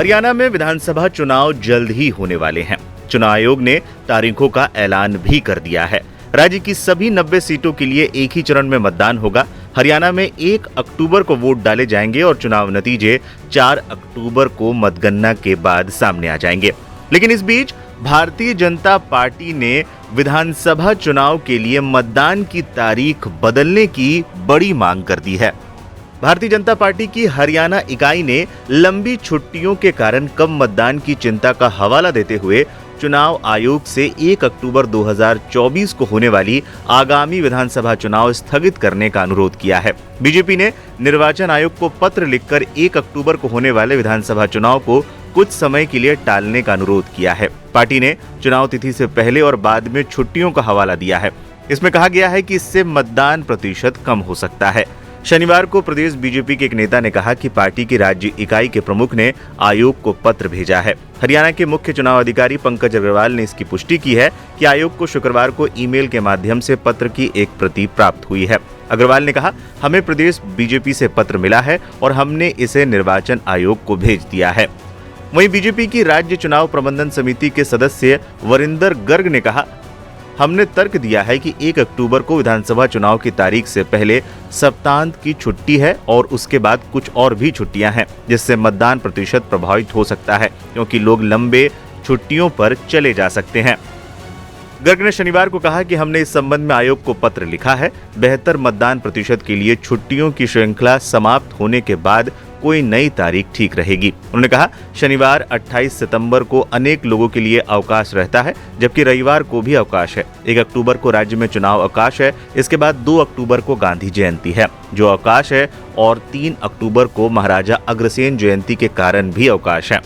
हरियाणा में विधानसभा चुनाव जल्द ही होने वाले हैं। चुनाव आयोग ने तारीखों का ऐलान भी कर दिया है। राज्य की सभी 90 सीटों के लिए एक ही चरण में मतदान होगा। हरियाणा में 1 अक्टूबर को वोट डाले जाएंगे और चुनाव नतीजे 4 अक्टूबर को मतगणना के बाद सामने आ जाएंगे। लेकिन इस बीच भारतीय जनता पार्टी ने विधानसभा चुनाव के लिए मतदान की तारीख बदलने की बड़ी मांग कर दी है। भारतीय जनता पार्टी की हरियाणा इकाई ने लंबी छुट्टियों के कारण कम मतदान की चिंता का हवाला देते हुए चुनाव आयोग से 1 अक्टूबर 2024 को होने वाली आगामी विधानसभा चुनाव स्थगित करने का अनुरोध किया है। बीजेपी ने निर्वाचन आयोग को पत्र लिखकर 1 अक्टूबर को होने वाले विधानसभा चुनाव को कुछ समय के लिए टालने का अनुरोध किया है। पार्टी ने चुनाव तिथि से पहले और बाद में छुट्टियों का हवाला दिया है। इसमें कहा गया है कि इससे मतदान प्रतिशत कम हो सकता है। शनिवार को प्रदेश बीजेपी के एक नेता ने कहा कि पार्टी की राज्य इकाई के प्रमुख ने आयोग को पत्र भेजा है। हरियाणा के मुख्य चुनाव अधिकारी पंकज अग्रवाल ने इसकी पुष्टि की है कि आयोग को शुक्रवार को ईमेल के माध्यम से पत्र की एक प्रति प्राप्त हुई है। अग्रवाल ने कहा, हमें प्रदेश बीजेपी से पत्र मिला है और हमने इसे निर्वाचन आयोग को भेज दिया है। वहीं बीजेपी की राज्य चुनाव प्रबंधन समिति के सदस्य वरिंदर गर्ग ने कहा, हमने तर्क दिया है कि 1 अक्टूबर को विधानसभा चुनाव की तारीख से पहले सप्तांत की छुट्टी है और उसके बाद कुछ और भी छुट्टियां हैं, जिससे मतदान प्रतिशत प्रभावित हो सकता है क्योंकि लोग लंबे छुट्टियों पर चले जा सकते हैं। गर्ग ने शनिवार को कहा कि हमने इस संबंध में आयोग को पत्र लिखा है। बेहतर मतदान प्रतिशत के लिए छुट्टियों की श्रृंखला समाप्त होने के बाद कोई नई तारीख ठीक रहेगी। उन्होंने कहा, शनिवार 28 सितंबर को अनेक लोगों के लिए अवकाश रहता है, जबकि रविवार को भी अवकाश है। 1 अक्टूबर को राज्य में चुनाव अवकाश है। इसके बाद 2 अक्टूबर को गांधी जयंती है जो अवकाश है और 3 अक्टूबर को महाराजा अग्रसेन जयंती के कारण भी अवकाश है।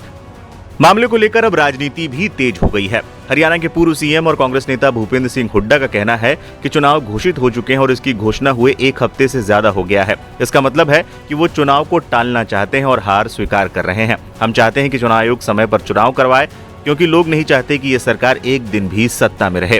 मामले को लेकर अब राजनीति भी तेज हो गई है। हरियाणा के पूर्व सीएम और कांग्रेस नेता भूपेंद्र सिंह हुड्डा का कहना है कि चुनाव घोषित हो चुके हैं और इसकी घोषणा हुए 1 हफ्ते से ज्यादा हो गया है। इसका मतलब है कि वो चुनाव को टालना चाहते हैं और हार स्वीकार कर रहे हैं। हम चाहते हैं कि चुनाव आयोग समय पर चुनाव करवाए क्योंकि लोग नहीं चाहते कि ये सरकार एक दिन भी सत्ता में रहे।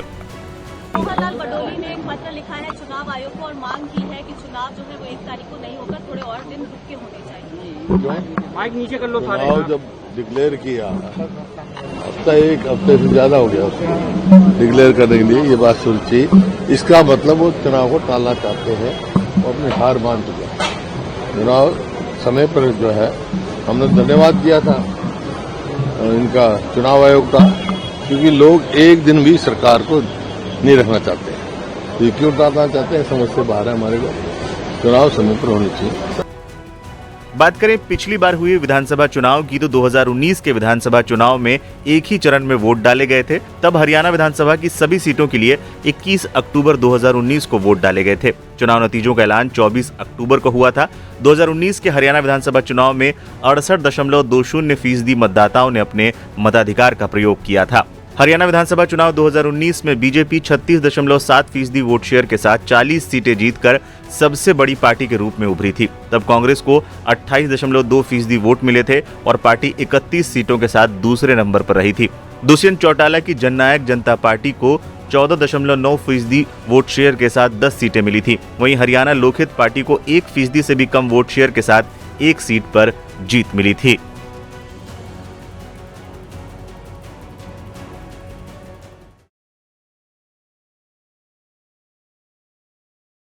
बडोली ने एक पत्र लिखा है चुनाव आयोग को और मांग की है कि चुनाव जो है वो 1 तारीख को नहीं होगा, थोड़े और दिन रुक के होने चाहिए। माइक नीचे कर लो। चुनाव जब डिक्लेयर किया, अब 1 हफ्ते से ज्यादा हो गया उसको डिक्लेयर करने के लिए, ये बात सुनची। इसका मतलब वो चुनाव को टालना चाहते हैं और अपनी हार मान चुके हैं। चुनाव समय पर जो है, हमने धन्यवाद दिया था इनका चुनाव आयोग का, क्योंकि लोग एक दिन भी सरकार को नहीं रखना चाहते हैं। ये क्यों टालना चाहते हैं, समझ से बाहर है हमारे को। चुनाव समय पर होने चाहिए। बात करें पिछली बार हुए विधानसभा चुनाव की तो 2019 के विधानसभा चुनाव में एक ही चरण में वोट डाले गए थे। तब हरियाणा विधानसभा की सभी सीटों के लिए 21 अक्टूबर 2019 को वोट डाले गए थे। चुनाव नतीजों का ऐलान 24 अक्टूबर को हुआ था। 2019 के हरियाणा विधानसभा चुनाव में 68.20% मतदाताओं ने अपने मताधिकार का प्रयोग किया था। हरियाणा विधानसभा चुनाव 2019 में बीजेपी 36.7% वोट शेयर के साथ 40 सीटें जीतकर सबसे बड़ी पार्टी के रूप में उभरी थी। तब कांग्रेस को 28.2% वोट मिले थे और पार्टी 31 सीटों के साथ दूसरे नंबर पर रही थी। दुष्यंत चौटाला की जननायक जनता पार्टी को 14.9% वोट शेयर के साथ 10 सीटें मिली थी। वहीं हरियाणा लोकहित पार्टी को 1% से भी कम वोट शेयर के साथ 1 सीट पर जीत मिली थी।